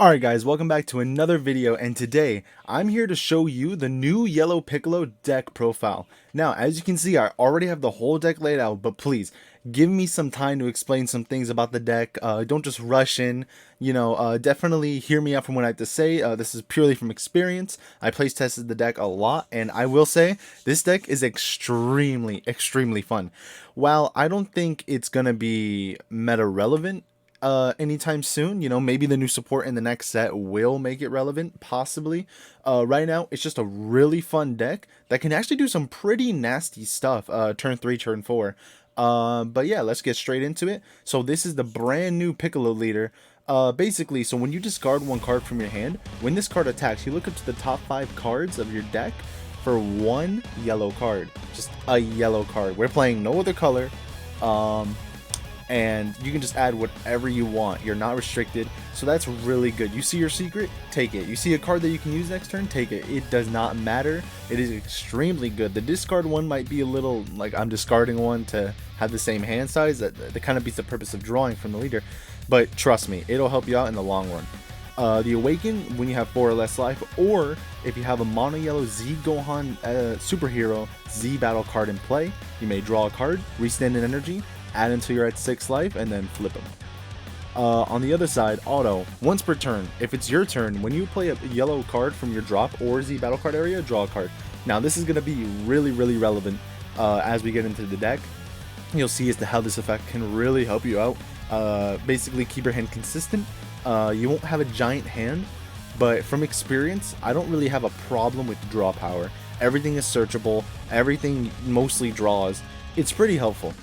Alright guys, welcome back to another video, and today I'm here to show you the new Yellow Piccolo deck profile. Now, as you can see, I already have the whole deck laid out, but please, give me some time to explain some things about the deck. Don't just rush in, definitely hear me out from what I have to say. This is purely from experience. I place tested the deck a lot, and I will say, this deck is extremely fun. While I don't think it's gonna be meta relevant, anytime soon, maybe the new support in the next set will make it relevant, possibly. Right now it's just a really fun deck that can actually do some pretty nasty stuff turn 3, turn 4. But yeah, let's get straight into it. So this is the brand new Piccolo Leader. Basically, so when you discard one card from your hand, when this card attacks, you look up to the top 5 cards of your deck for one yellow card. Just a yellow card. We're playing no other color. And you can just add whatever you want. You're not restricted, so that's really good. You see your secret, take it. You see a card that you can use next turn, take it. It does not matter. It is extremely good. The discard one might be a little like I'm discarding one to have the same hand size. That kind of beats the purpose of drawing from the leader, but trust me, it'll help you out in the long run. The Awaken, when you have 4 or less life, or if you have a mono yellow Z Gohan superhero Z battle card in play, you may draw a card, restand an energy, add until you're at 6 life, and then flip them. On the other side, auto, once per turn. If it's your turn, when you play a yellow card from your drop or Z battle card area, draw a card. Now this is going to be really relevant as we get into the deck. You'll see as to how this effect can really help you out. Basically keep your hand consistent. You won't have a giant hand, but from experience, I don't really have a problem with draw power. Everything is searchable, everything mostly draws. It's pretty helpful.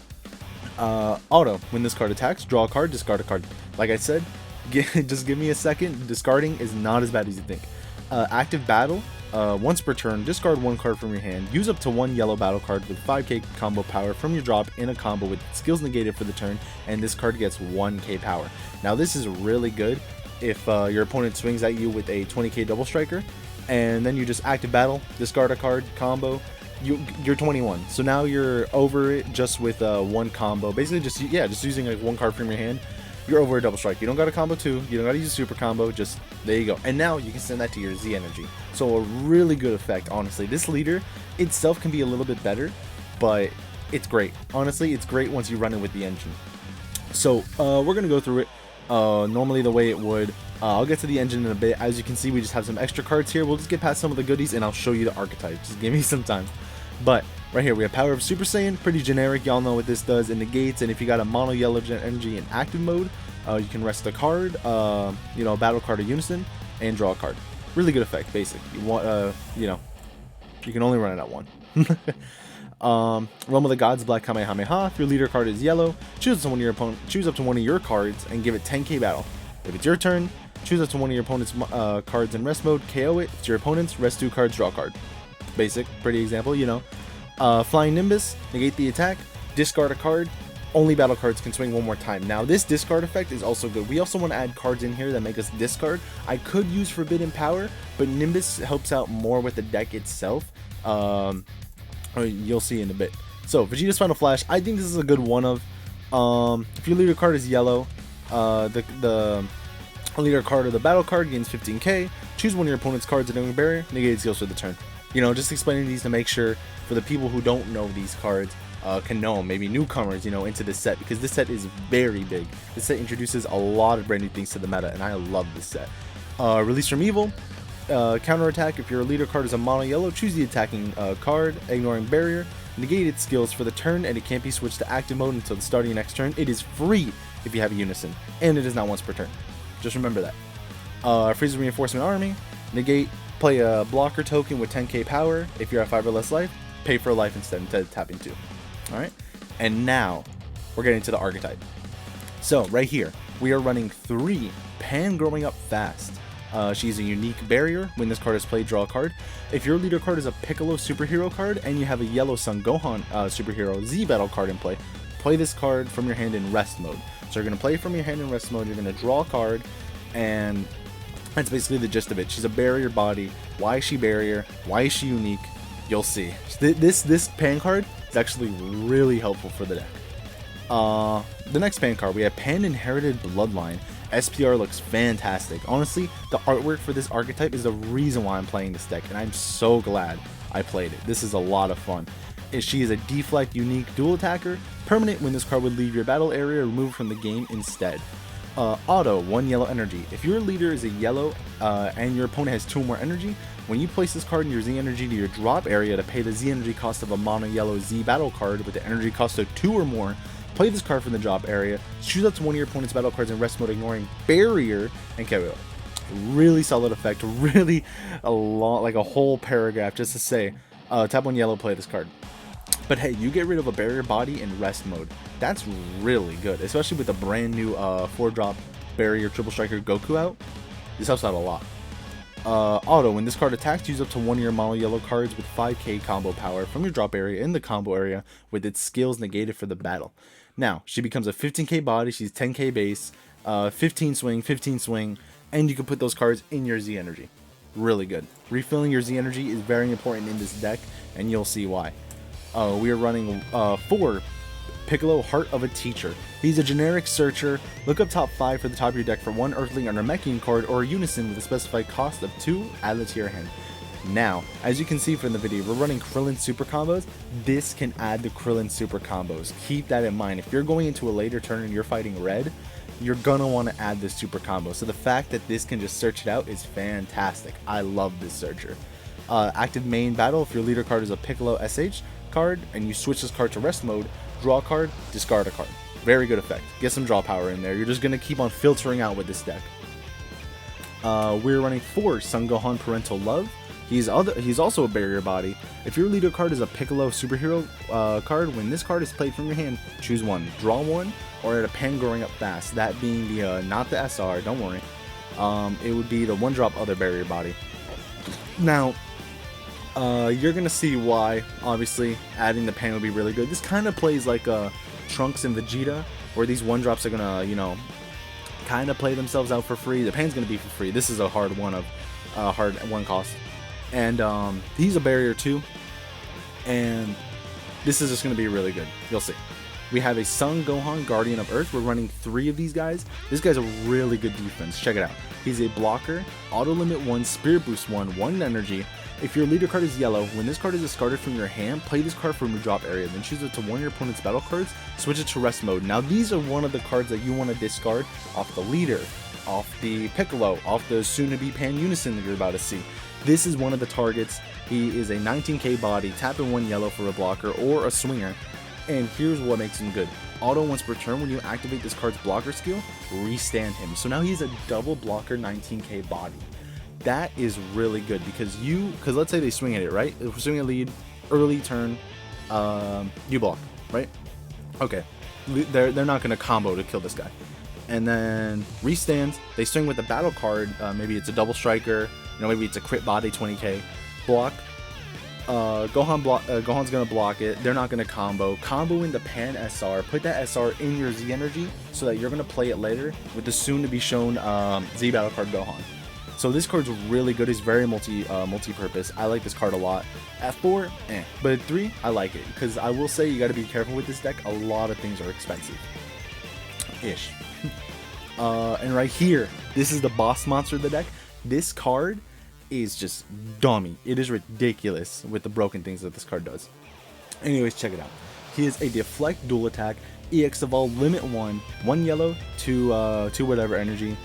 Auto, when this card attacks, draw a card, discard a card. Like I said, just give me a second. Discarding is not as bad as you think. Active battle, once per turn, discard one card from your hand, use up to one yellow battle card with 5k combo power from your drop in a combo with skills negated for the turn, and this card gets 1k power. Now this is really good if your opponent swings at you with a 20k double striker, and then you just active battle, discard a card, combo. You're 21, so now you're over it just with one combo. Basically, just using like one card from your hand, you're over a double strike. You don't got a combo 2, you don't got to use a super combo. Just there you go, and now you can send that to your Z energy. So a really good effect. Honestly, this leader itself can be a little bit better, but it's great. Honestly, it's great once you run it with the engine. So we're gonna go through it normally the way it would. I'll get to the engine in a bit. As you can see, we just have some extra cards here. We'll just get past some of the goodies and I'll show you the archetype. Just give me some time. But right here we have Power of Super Saiyan, pretty generic. Y'all know what this does. It negates, and if you got a mono yellow energy in active mode, you can rest a card, a battle card of Unison, and draw a card. Really good effect, basic. You want, you can only run it at one. Realm of the Gods, Black Kamehameha. If your leader card is yellow, choose up to one of your cards and give it 10k battle. If it's your turn, choose up to one of your opponent's cards in rest mode, KO it. If it's your opponent's, rest 2 cards, draw a card. Basic, pretty example, Flying Nimbus, negate the attack, discard a card. Only battle cards can swing one more time. Now this discard effect is also good. We also want to add cards in here that make us discard. I could use Forbidden Power, but Nimbus helps out more with the deck itself. You'll see in a bit. So Vegeta's Final Flash, I think this is a good one of. If your leader card is yellow, the leader card or the battle card gains 15k. Choose one of your opponent's cards at Ignoring Barrier, negate skills for the turn. Just explaining these to make sure for the people who don't know these cards can know them, maybe newcomers, into this set, because this set is very big. This set introduces a lot of brand new things to the meta, and I love this set. Release from Evil, counterattack. If your leader card is a mono yellow, choose the attacking card, Ignoring Barrier, negate its skills for the turn, and it can't be switched to active mode until the start of your next turn. It is free if you have a Unison, and it is not once per turn. Just remember that. Freeze Reinforcement Army, negate. Play a blocker token with 10k power. If you're at 5 or less life, pay for a life instead of tapping 2. Alright? And now, we're getting to the archetype. So, right here, we are running 3 Pan Growing Up Fast. She's a unique barrier. When this card is played, draw a card. If your leader card is a Piccolo superhero card, and you have a yellow Son Gohan superhero Z battle card in play this card from your hand in rest mode. So you're going to play from your hand in rest mode, you're going to draw a card, and that's basically the gist of it. She's a barrier body. Why is she barrier? Why is she unique? You'll see. This pan card is actually really helpful for the deck. The next pan card, we have Pan Inherited Bloodline. SPR looks fantastic. Honestly, the artwork for this archetype is the reason why I'm playing this deck, and I'm so glad I played it. This is a lot of fun. She is a deflect unique dual attacker. Permanent, when this card would leave your battle area, removed from the game instead. Auto, 1 yellow energy. If your leader is a yellow and your opponent has 2 more energy, when you place this card in your Z energy to your drop area to pay the Z energy cost of a mono yellow Z battle card with the energy cost of 2 or more, play this card from the drop area, choose up to one of your opponent's battle cards in rest mode, ignoring barrier, and carry it. Really solid effect, really a lot, like a whole paragraph just to say, tap 1 yellow, play this card. But hey, you get rid of a barrier body in rest mode. That's really good, especially with the brand new 4-drop barrier triple striker Goku out. This helps out a lot. Auto, when this card attacks, use up to 1 of your mono yellow cards with 5k combo power from your drop area in the combo area with its skills negated for the battle. Now, she becomes a 15k body, she's 10k base, 15 swing, and you can put those cards in your Z energy. Really good. Refilling your Z energy is very important in this deck, and you'll see why. We are running 4 Piccolo Heart of a Teacher. He's a generic searcher. Look up top 5 for the top of your deck for 1 Earthling under Mechian card or a Unison with a specified cost of 2, add it to your hand. Now, as you can see from the video, we're running Krillin super combos. This can add the Krillin super combos. Keep that in mind. If you're going into a later turn and you're fighting red, you're gonna want to add this super combo. So the fact that this can just search it out is fantastic. I love this searcher. Active main battle, if your leader card is a Piccolo SH card and you switch this card to rest mode, draw a card, discard a card. Very good effect. Get some draw power in there. You're just gonna keep on filtering out with this deck. We're running 4 Son Gohan Parental Love. He's also a barrier body. If your leader card is a Piccolo superhero card, when this card is played from your hand, choose 1, draw 1, or add a pen growing up fast. That being the not the SR, don't worry. It would be the 1-drop other barrier body. Now, you're gonna see why. Obviously, adding the pen would be really good. This kind of plays like Trunks and Vegeta, where these 1-drops are gonna, you know, kind of play themselves out for free. The pen's gonna be for free. This is a hard one cost. And he's a barrier too, and this is just going to be really good. You'll see. We have a Son Gohan Guardian of Earth. We're running 3 of these guys. This guy's a really good defense. Check it out. He's a blocker, auto limit 1, spirit boost 1, 1 energy. If your leader card is yellow, when this card is discarded from your hand, play this card from your drop area, then choose it to 1 of your opponent's battle cards, switch it to rest mode. Now these are one of the cards that you want to discard off the leader, off the Piccolo, off the soon-to-be Pan Unison that you're about to see. This is one of the targets. He is a 19k body, tap in 1 yellow for a blocker or a swinger. And here's what makes him good. Auto once per turn, when you activate this card's blocker skill, restand him. So now he's a double blocker 19k body. That is really good because let's say they swing at it, right? If we're swinging a lead, early turn, you block, right? Okay, they're not going to combo to kill this guy. And then restands, they swing with the battle card, maybe it's a double striker, you know, maybe it's a crit body 20k, block, Gohan's gonna block it, they're not gonna combo in the Pan SR, put that SR in your Z energy so that you're gonna play it later with the soon to be shown Z battle card Gohan. So this card's really good, it's very multi-purpose. I like this card a lot. At 4, but at 3, I like it, because I will say you gotta be careful with this deck, a lot of things are expensive-ish. And right here, this is the boss monster of the deck. This card is just dummy. It is ridiculous with the broken things that this card does. Anyways, check it out. He is a deflect dual attack, EX evolve limit 1, 1 yellow to whatever energy,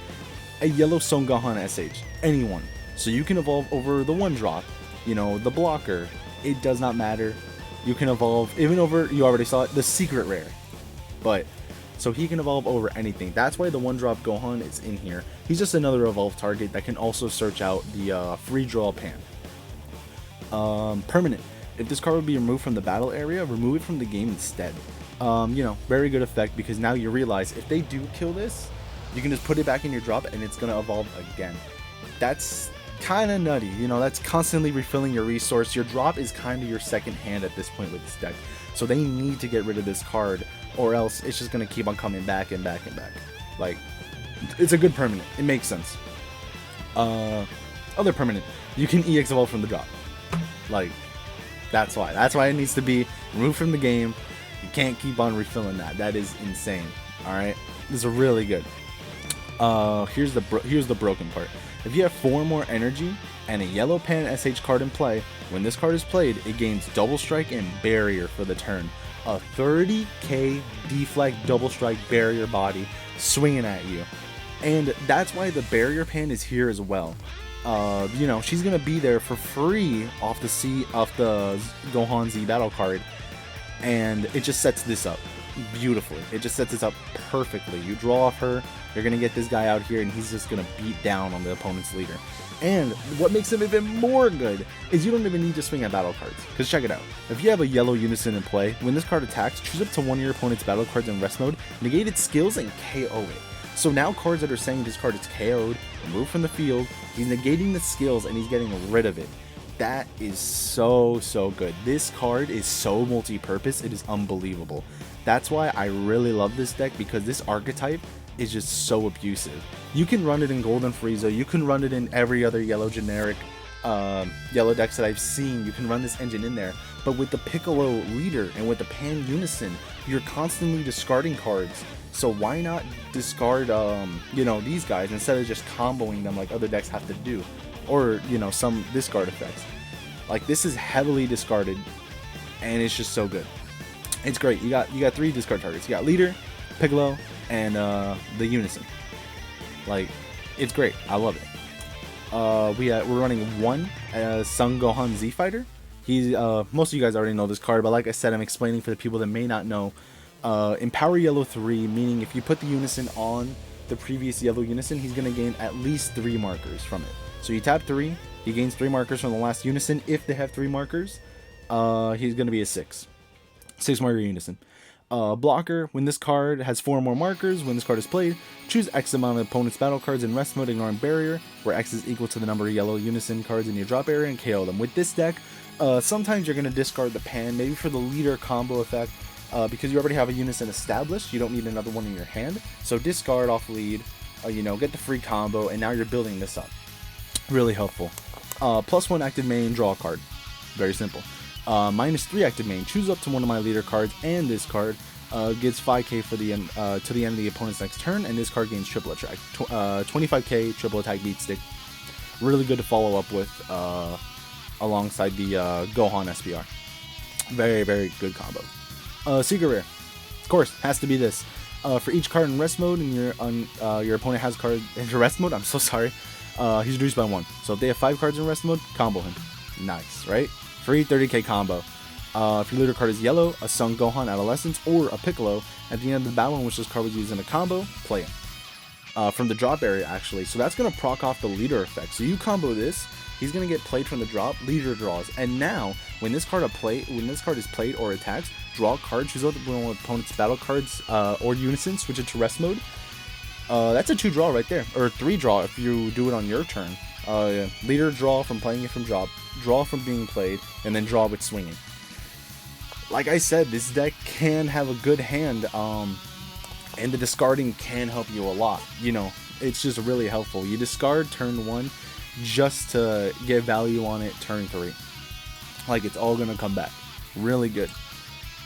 a yellow Son Gohan SH, anyone. So you can evolve over the 1-drop, you know, the blocker. It does not matter. You can evolve even over, you already saw it, the secret rare. But so he can evolve over anything. That's why the 1-drop Gohan is in here. He's just another evolve target that can also search out the free draw Pan. Permanent. If this card would be removed from the battle area, remove it from the game instead. You know, very good effect because now you realize if they do kill this, you can just put it back in your drop and it's going to evolve again. That's kind of nutty. You know, that's constantly refilling your resource. Your drop is kind of your second hand at this point with this deck. So they need to get rid of this card, or else it's just going to keep on coming back and back and back. Like, it's a good permanent. It makes sense. Other permanent. You can EX evolve from the drop. Like, that's why. That's why it needs to be removed from the game. You can't keep on refilling that. That is insane. Alright? This is really good. Here's the broken part. If you have 4 more energy and a yellow pan SH card in play, when this card is played, it gains double strike and barrier for the turn. A 30k deflect double strike barrier body swinging at you. And that's why the barrier pan is here as well. You know, she's gonna be there for free off the Gohan Z battle card, and it just sets this up beautifully. It just sets this up perfectly. You draw off her, you're gonna get this guy out here, and he's just gonna beat down on the opponent's leader. And what makes him even more good is you don't even need to swing at battle cards. Because check it out. If you have a yellow unison in play, when this card attacks, choose up to one of your opponent's battle cards in rest mode, negate its skills, and KO it. So now cards that are saying this card is KO'd, removed from the field, he's negating the skills and he's getting rid of it. That is so good. This card is so multi-purpose, it is unbelievable. That's why I really love this deck, because this archetype is just so abusive. You can run it in Golden Frieza, you can run it in every other yellow generic yellow decks that I've seen. You can run this engine in there, but with the Piccolo Leader and with the Pan Unison, you're constantly discarding cards. So why not discard you know, these guys instead of just comboing them like other decks have to do, or you know, some discard effects. Like, this is heavily discarded and it's just so good. It's great. You got 3 discard targets. You got Leader, Piccolo, and the Unison. Like, it's great. I love it. We're running 1 Son Gohan Z Fighter. He's most of you guys already know this card, but like I said, I'm explaining for the people that may not know. In Power Yellow 3, meaning if you put the Unison on the previous yellow Unison, he's gonna gain at least 3 markers from it. So you tap 3, he gains 3 markers from the last Unison. If they have 3 markers, he's gonna be a 6 marker Unison. Blocker, when this card has 4 more markers, when this card is played, choose X amount of opponent's battle cards in rest mode, ignoring barrier, where X is equal to the number of yellow Unison cards in your drop area, and KO them. With this deck, sometimes you're going to discard the pan, maybe for the leader combo effect, because you already have a Unison established, you don't need another one in your hand, so discard off lead, you know, get the free combo, and now you're building this up. Really helpful. +1 active main, draw a card. Very simple. -3 active main, choose up to one of my leader cards, and this card gets 5k for the end to the end of the opponent's next turn, and this card gains triple attack, 25k triple attack beat stick. Really good to follow up with alongside the Gohan SPR. Very good combo. Secret rare, of course, has to be this. For each card in rest mode and your opponent has card in rest mode, I'm so sorry, he's reduced by 1. So if they have 5 cards in rest mode, combo him. Nice, right? Free 30k combo. If your leader card is yellow, a Son Gohan Adolescence, or a Piccolo, at the end of the battle in which this card was used in a combo, play it. From the drop area, actually. So that's going to proc off the leader effect. So you combo this, he's going to get played from the drop, leader draws. And now, when this card is played or attacks, draw a card, choose out one of the opponent's battle cards or Unison, switch it to rest mode. That's a 2 draw right there, or 3 draw if you do it on your turn. Yeah. Leader draw from playing it from drop, draw from being played, and then draw with swinging. Like I said, this deck can have a good hand, and the discarding can help you a lot. You know, it's just really helpful. You discard turn 1 just to get value on it turn 3. Like, it's all gonna come back. Really good.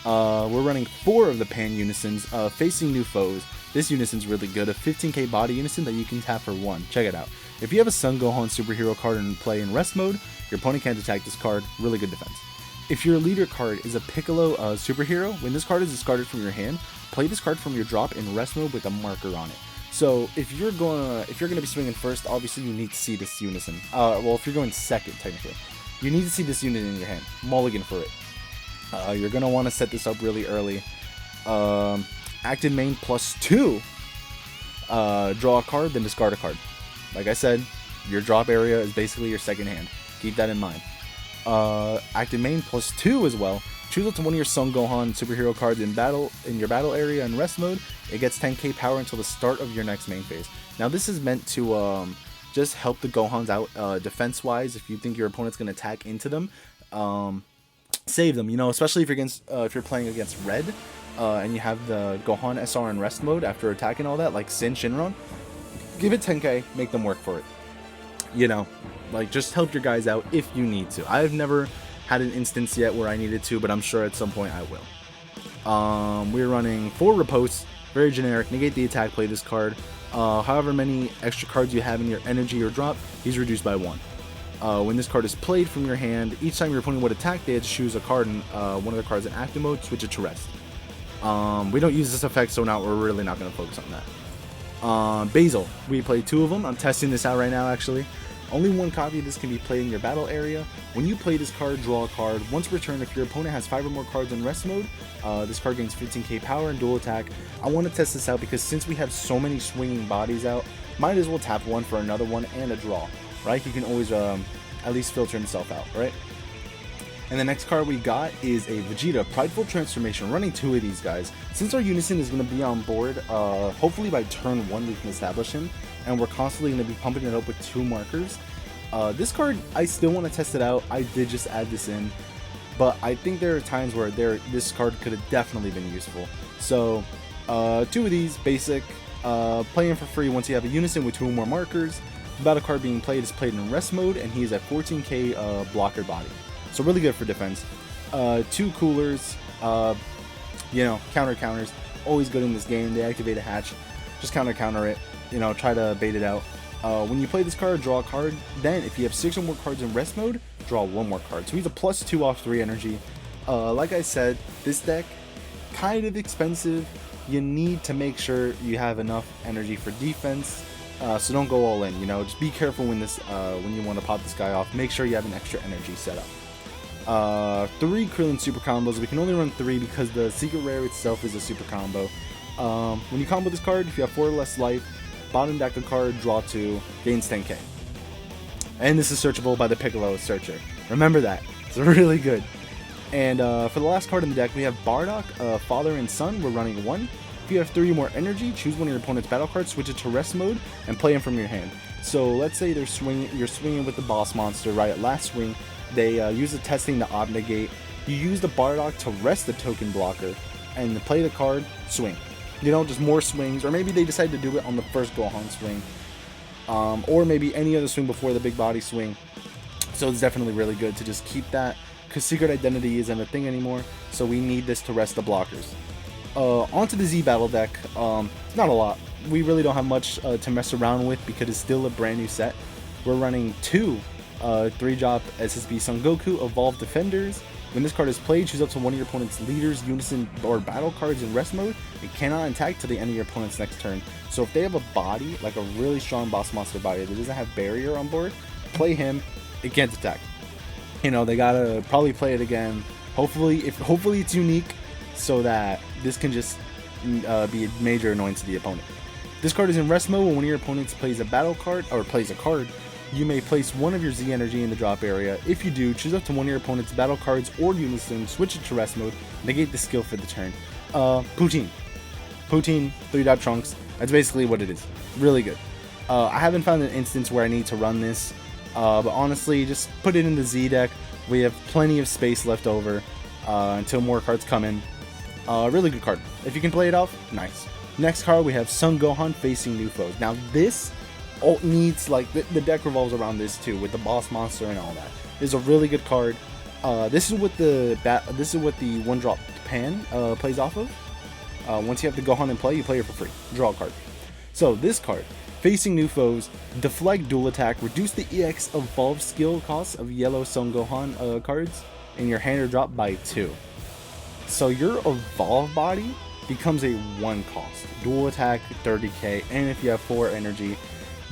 We're running 4 of the Pan Unisons, facing new foes. This Unison's really good, a 15k body Unison that you can tap for 1. Check it out. If you have a Son Gohan superhero card in play in rest mode, your opponent can't attack this card. Really good defense. If your leader card is a Piccolo superhero, when this card is discarded from your hand, play this card from your drop in rest mode with a marker on it. So if you're gonna be swinging first, obviously you need to see this Unison. Well, if you're going second, technically, you need to see this unit in your hand. Mulligan for it. You're gonna want to set this up really early. Active main +2. Draw a card, then discard a card. Like I said, your drop area is basically your second hand. Keep that in mind. Active main +2 as well. Choose up to one of your Son Gohan superhero cards in your battle area in rest mode. It gets 10k power until the start of your next main phase. Now this is meant to just help the Gohans out defense wise. If you think your opponent's gonna attack into them, save them. You know, especially if you're playing against red and you have the Gohan SR in rest mode after attacking all that, like Sin Shinron. Give it 10k, make them work for it. You know, like, just help your guys out if you need to. I've never had an instance yet where I needed to, but I'm sure at some point I will. We're running 4 riposts, very generic. Negate the attack, play this card. However many extra cards you have in your energy or drop, he's reduced by 1. When this card is played from your hand, each time your opponent would attack, they had to choose a card in one of the cards in active mode, switch it to rest. We don't use this effect, so now we're really not going to focus on that. Basil, we played 2 of them. I'm testing this out right now, actually. Only 1 copy of this can be played in your battle area. When you play this card, draw a card. Once per turn, if your opponent has 5 or more cards in rest mode, this card gains 15k power and dual attack. I want to test this out because since we have so many swinging bodies out, might as well tap 1 for another one and a draw, right? He can always at least filter himself out, right? And the next card we got is a Vegeta Prideful Transformation, running 2 of these guys. Since our Unison is going to be on board, hopefully by turn 1 we can establish him, and we're constantly going to be pumping it up with 2 markers. This card, I still want to test it out. I did just add this in, but I think there are times where this card could have definitely been useful. So 2 of these, basic, playing for free once you have a Unison with 2 or more markers. The battle card being played is played in rest mode, and he is at 14k blocker body. So really good for defense. 2 coolers, counters, always good in this game. They activate a hatch, just counter it, try to bait it out. When you play this card, draw a card. Then if you have 6 or more cards in rest mode, draw 1 more card. So he's a +2 off 3 energy. Like I said, this deck, kind of expensive. You need to make sure you have enough energy for defense. So don't go all in, just be careful when you want to pop this guy off. Make sure you have an extra energy set up. 3 Krillin super combos. We can only run 3 because the secret rare itself is a super combo. When you combo this card, if you have 4 or less life, bottom deck a card, draw 2, gains 10k. And this is searchable by the Piccolo searcher. Remember that. It's really good. And for the last card in the deck, we have Bardock, Father and Son. We're running 1. If you have 3 or more energy, choose one of your opponent's battle cards, switch it to rest mode, and play them from your hand. So let's say you're swinging with the boss monster, right? At last swing, they use the testing to obligate. You use the Bardock to rest the token blocker, and to play the card, swing. Just more swings, or maybe they decide to do it on the first Gohan swing, or maybe any other swing before the big body swing. So it's definitely really good to just keep that, because secret identity isn't a thing anymore, so we need this to rest the blockers. Onto the Z battle deck. Not a lot. We really don't have much to mess around with because it's still a brand new set. We're running 2 3-drop SSB Son Goku Evolved Defenders. When this card is played, choose up to one of your opponent's leaders, Unison, or battle cards in rest mode. It cannot attack till the end of your opponent's next turn. So if they have a body, like a really strong boss monster body that doesn't have barrier on board, play him, it can't attack. They gotta probably play it again. Hopefully it's unique, so that this can just be a major annoyance to the opponent. This card is in rest mode. When one of your opponents plays a battle card, or plays a card, you may place one of your Z energy in the drop area. If you do, choose up to one of your opponent's battle cards or Unison, switch it to rest mode, negate the skill for the turn. Poutine, 3-drop Trunks. That's basically what it is. Really good. I haven't found an instance where I need to run this, but honestly, just put it in the Z deck. We have plenty of space left over until more cards come in. Really good card. If you can play it off, nice. Next card, we have Son Gohan facing new foes. Now this needs, like, the deck revolves around this too, with the boss monster and all that. This is a really good card. This is what the 1-drop Pan plays off of. Once you have the Gohan in play, you play it for free. Draw a card. So this card, facing new foes, deflect dual attack, reduce the EX evolved skill cost of yellow Son Gohan cards in your hand or drop by 2. So your evolved body becomes a 1 cost. Dual attack, 30k, and if you have 4 energy,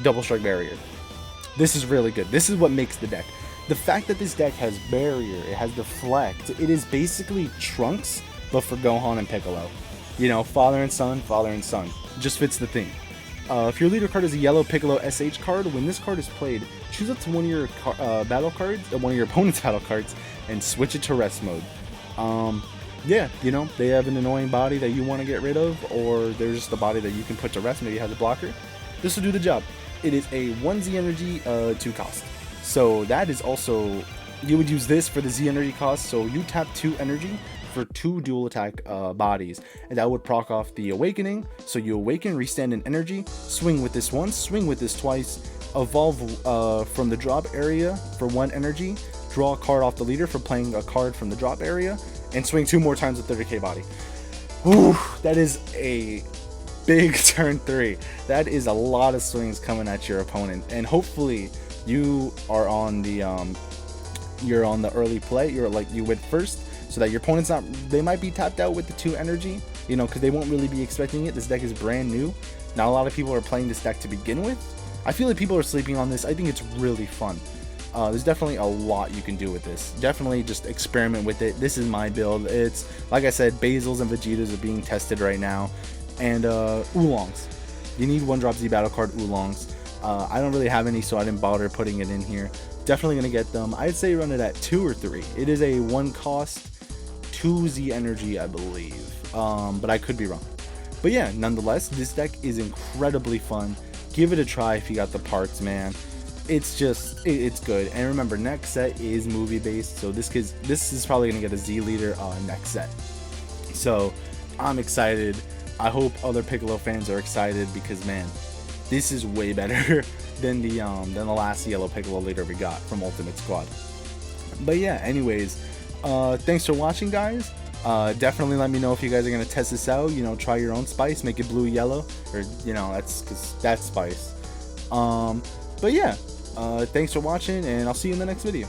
double strike barrier. This is really good. This is what makes the deck. The fact that this deck has barrier, it has deflect, it is basically Trunks, but for Gohan and Piccolo. Father and son, just fits the theme. If your leader card is a yellow Piccolo SH card, when this card is played, choose up to one of your battle cards, one of your opponent's battle cards, and switch it to rest mode. Yeah, they have an annoying body that you want to get rid of, or there's just a body that you can put to rest, maybe it has a blocker. This will do the job. It is a 1 Z energy, 2 cost. So that is also, you would use this for the Z energy cost, so you tap 2 energy for 2 dual attack bodies, and that would proc off the awakening. So you awaken, restand in energy, swing with this once, swing with this twice, evolve from the drop area for 1 energy, draw a card off the leader for playing a card from the drop area, and swing 2 more times with 30k body. Ooh, that is a big turn 3. That is a lot of swings coming at your opponent, and hopefully you are on the early play. You went first, so that your opponent's not, they might be tapped out with the 2 energy, you know, because they won't really be expecting it. This deck is brand new. Not a lot of people are playing this deck to begin with. I feel like people are sleeping on this. I think it's really fun. There's definitely a lot you can do with this. Definitely just experiment with it. This is my build. It's, like I said, Basils and Vegetas are being tested right now. And Oolongs. You need 1-drop Z battle card Oolongs. I don't really have any, so I didn't bother putting it in here. Definitely going to get them. I'd say run it at 2 or 3. It is a 1-cost, 2 Z energy, I believe. But I could be wrong. But yeah, nonetheless, this deck is incredibly fun. Give it a try if you got the parts, man. It's just, it's good. And remember, next set is movie based, so this is probably gonna get a Z leader next set. So I'm excited. I hope other Piccolo fans are excited, because man, this is way better than the last yellow Piccolo leader we got from Ultimate Squad. But yeah, anyways, thanks for watching, guys. Definitely let me know if you guys are gonna test this out. You know, try your own spice, make it blue yellow, or you know, that's spice. But yeah, thanks for watching, and I'll see you in the next video.